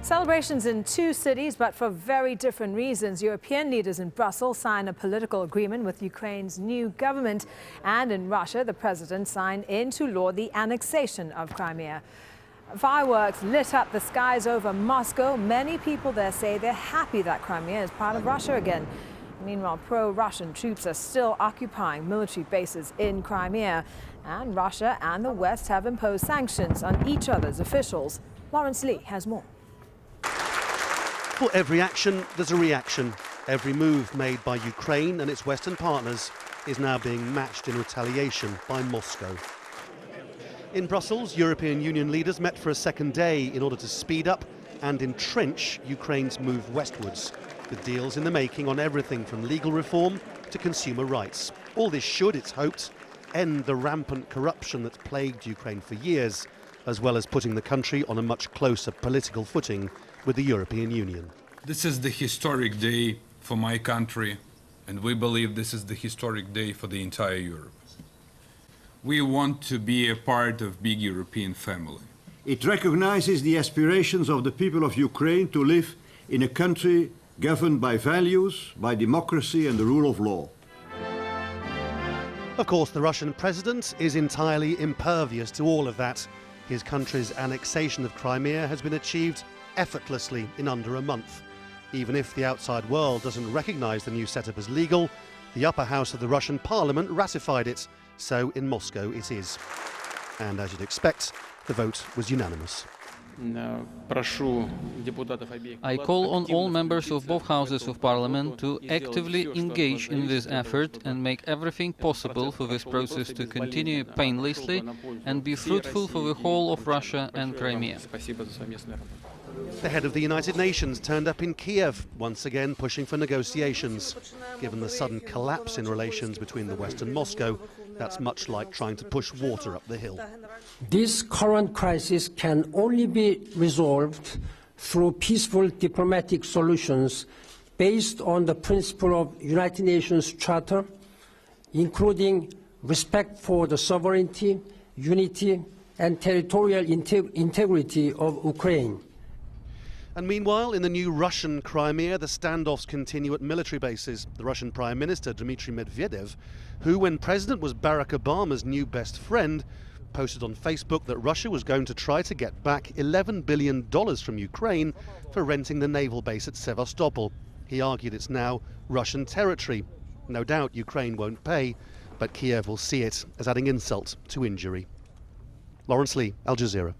Celebrations in two cities, but for very different reasons. European leaders in Brussels sign a political agreement with Ukraine's new government. And in Russia, the president signed into law the annexation of Crimea. Fireworks lit up the skies over Moscow. Many people there say they're happy that Crimea is part of Russia again. Meanwhile, pro-Russian troops are still occupying military bases in Crimea. And Russia and the West have imposed sanctions on each other's officials. Laurence has more. For every action, there's a reaction. Every move made by Ukraine and its Western partners is now being matched in retaliation by Moscow. In Brussels, European Union leaders met for a second day in order to speed up and entrench Ukraine's move westwards, with deals in the making on everything from legal reform to consumer rights. All this should, it's hoped, end the rampant corruption that's plagued Ukraine for years, as well as putting the country on a much closer political footing with the European Union. This is the historic day for my country, and we believe this is the historic day for the entire Europe. We want to be a part of big European family. It recognizes the aspirations of the people of Ukraine to live in a country governed by values, by democracy and the rule of law. Of course, the Russian president is entirely impervious to all of that. His country's annexation of Crimea has been achieved effortlessly in under a month. Even if the outside world doesn't recognize the new setup as legal, the upper house of the Russian parliament ratified it. So in Moscow it is. And as you'd expect, the vote was unanimous. I call on all members of both houses of parliament to actively engage in this effort and make everything possible for this process to continue painlessly and be fruitful for the whole of Russia and Crimea. The head of the United Nations turned up in Kiev, once again pushing for negotiations. Given the sudden collapse in relations between the West and Moscow, that's much like trying to push water up the hill. This current crisis can only be resolved through peaceful diplomatic solutions based on the principle of United Nations Charter, including respect for the sovereignty, unity and territorial integrity of Ukraine. And meanwhile, in the new Russian Crimea, the standoffs continue at military bases. The Russian Prime Minister, Dmitry Medvedev, who, when President was Barack Obama's new best friend, posted on Facebook that Russia was going to try to get back $11 billion from Ukraine for renting the naval base at Sevastopol. He argued it's now Russian territory. No doubt Ukraine won't pay, but Kiev will see it as adding insult to injury. Laurence, Al Jazeera.